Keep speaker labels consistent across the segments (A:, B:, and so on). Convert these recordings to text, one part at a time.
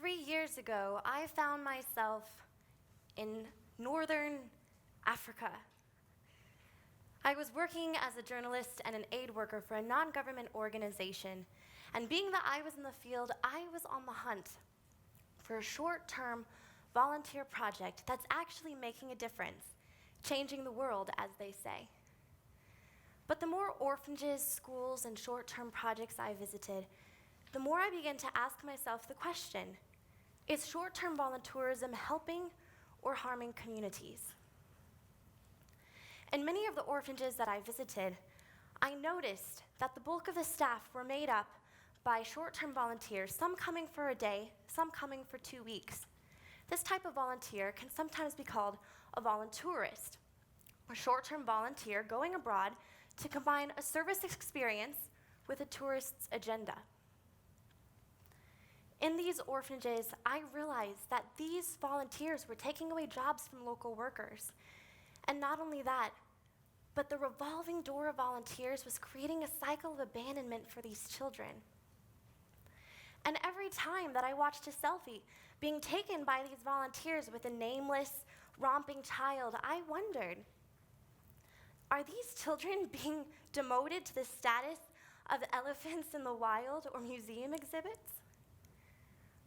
A: 3 years ago, I found myself in northern Africa. I was working as a journalist and an aid worker for a non-government organization, and being that I was in the field, I was on the hunt for a short-term volunteer project that's actually making a difference, changing the world, as they say. But the more orphanages, schools, and short-term projects I visited, the more I began to ask myself the question, is short-term voluntourism helping or harming communities? In many of the orphanages that I visited, I noticed that the bulk of the staff were made up by short-term volunteers, some coming for a day, some coming for 2 weeks. This type of volunteer can sometimes be called a voluntourist, a short-term volunteer going abroad to combine a service experience with a tourist's agenda. In these orphanages, I realized that these volunteers were taking away jobs from local workers. And not only that, but the revolving door of volunteers was creating a cycle of abandonment for these children. And every time that I watched a selfie being taken by these volunteers with a nameless, romping child, I wondered, are these children being demoted to the status of elephants in the wild or museum exhibits?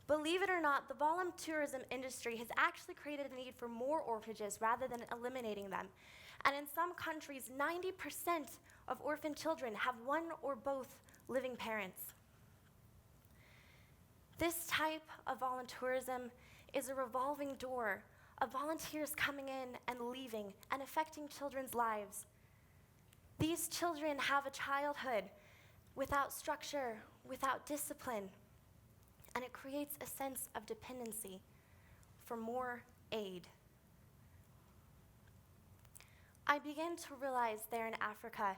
A: Believe it or not, the voluntourism industry has actually created a need for more orphanages rather than eliminating them. And in some countries, 90% of orphan children have one or both living parents. This type of voluntourism is a revolving door of volunteers coming in and leaving and affecting children's lives. These children have a childhood without structure, without discipline, and it creates a sense of dependency for more aid. I began to realize there in Africa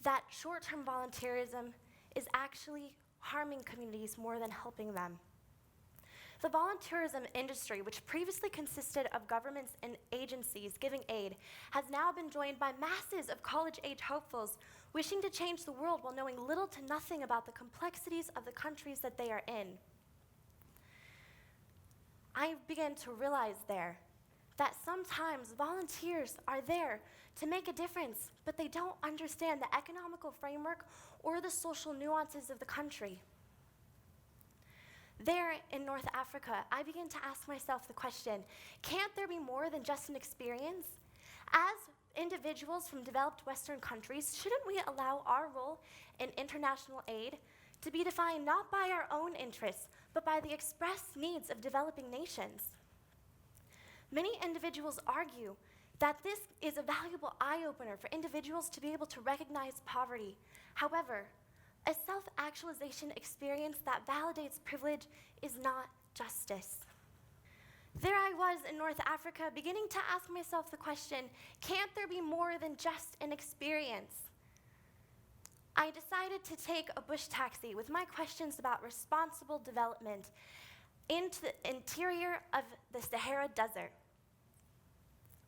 A: that short-term volunteerism is actually harming communities more than helping them. The volunteerism industry, which previously consisted of governments and agencies giving aid, has now been joined by masses of college-age hopefuls wishing to change the world while knowing little to nothing about the complexities of the countries that they are in. I began to realize there that sometimes volunteers are there to make a difference, but they don't understand the economical framework or the social nuances of the country. There in North Africa, I began to ask myself the question, can't there be more than just an experience? As individuals from developed Western countries, shouldn't we allow our role in international aid to be defined not by our own interests, but by the express needs of developing nations? Many individuals argue that this is a valuable eye-opener for individuals to be able to recognize poverty. However, a self-actualization experience that validates privilege is not justice. There I was in North Africa, beginning to ask myself the question, can't there be more than just an experience? I decided to take a bush taxi with my questions about responsible development into the interior of the Sahara Desert.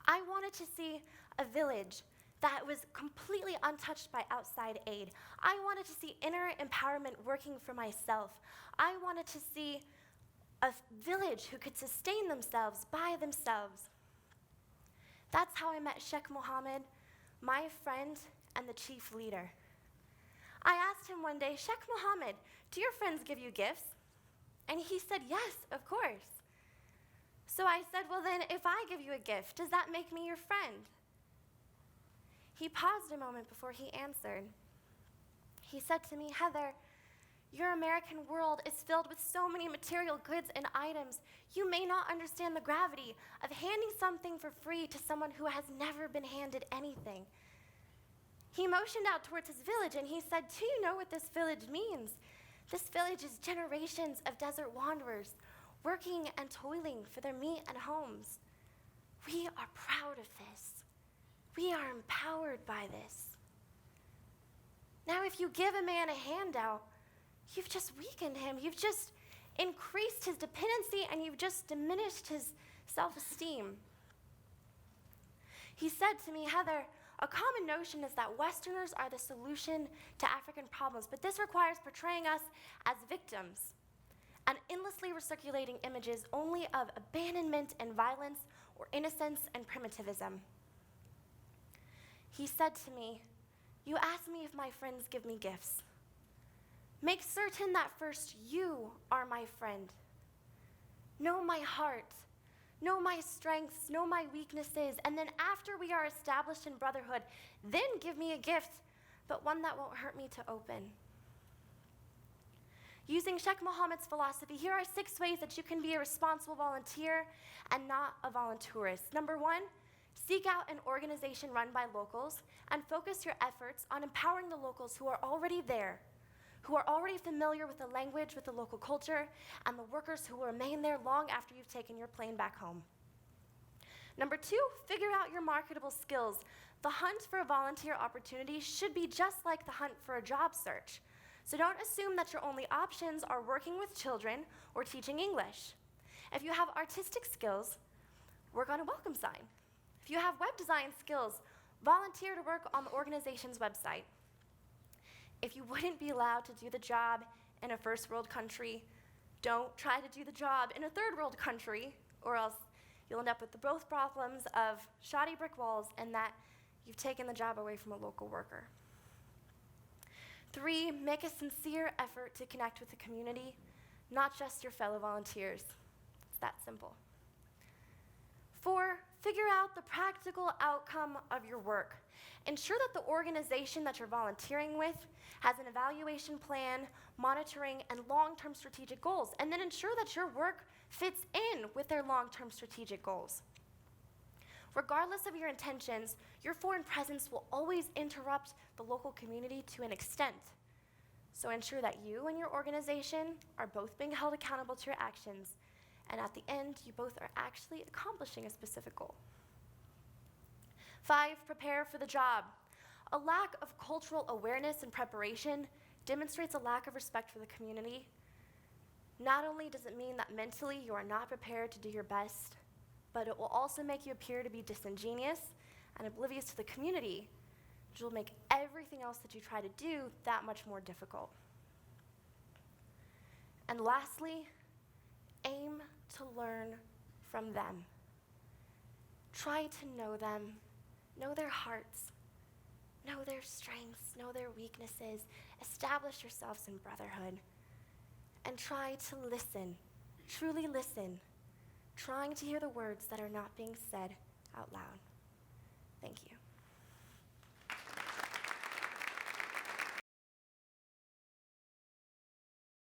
A: I wanted to see a village that was completely untouched by outside aid. I wanted to see inner empowerment working for myself. I wanted to see a village who could sustain themselves by themselves. That's how I met Sheikh Mohammed, my friend and the chief leader. I asked him one day, Sheikh Mohammed, do your friends give you gifts? And he said, yes, of course. So I said, well then, if I give you a gift, does that make me your friend? He paused a moment before he answered. He said to me, Heather, your American world is filled with so many material goods and items. You may not understand the gravity of handing something for free to someone who has never been handed anything. He motioned out towards his village and he said, do you know what this village means? This village is generations of desert wanderers working and toiling for their meat and homes. We are proud of this. We are empowered by this. Now, if you give a man a handout, you've just weakened him. You've just increased his dependency and you've just diminished his self-esteem. He said to me, Heather, a common notion is that Westerners are the solution to African problems, but this requires portraying us as victims. and endlessly recirculating images only of abandonment and violence or innocence and primitivism. He said to me, "You ask me if my friends give me gifts. Make certain that first you are my friend. Know my heart, know my strengths, know my weaknesses, and then after we are established in brotherhood, then give me a gift, but one that won't hurt me to open." Using Sheikh Mohammed's philosophy, here are 6 ways that you can be a responsible volunteer and not a voluntourist. Number 1, seek out an organization run by locals and focus your efforts on empowering the locals who are already there, who are already familiar with the language, with the local culture, and the workers who will remain there long after you've taken your plane back home. Number 2, figure out your marketable skills. The hunt for a volunteer opportunity should be just like the hunt for a job search. So don't assume that your only options are working with children or teaching English. If you have artistic skills, work on a welcome sign. If you have web design skills, volunteer to work on the organization's website. If you wouldn't be allowed to do the job in a first world country, don't try to do the job in a third world country, or else you'll end up with both problems of shoddy brick walls and that you've taken the job away from a local worker. 3, make a sincere effort to connect with the community, not just your fellow volunteers. It's that simple. 4, figure out the practical outcome of your work. Ensure that the organization that you're volunteering with has an evaluation plan, monitoring, and long-term strategic goals, and then ensure that your work fits in with their long-term strategic goals. Regardless of your intentions, your foreign presence will always interrupt the local community to an extent. So ensure that you and your organization are both being held accountable to your actions, and at the end, you both are actually accomplishing a specific goal. 5, prepare for the job. A lack of cultural awareness and preparation demonstrates a lack of respect for the community. Not only does it mean that mentally you are not prepared to do your best, but it will also make you appear to be disingenuous and oblivious to the community, which will make everything else that you try to do that much more difficult. And lastly, aim to learn from them. Try to know them, know their hearts, know their strengths, know their weaknesses, establish yourselves in brotherhood, and try to listen, truly listen, trying to hear the words that are not being said out loud. Thank you.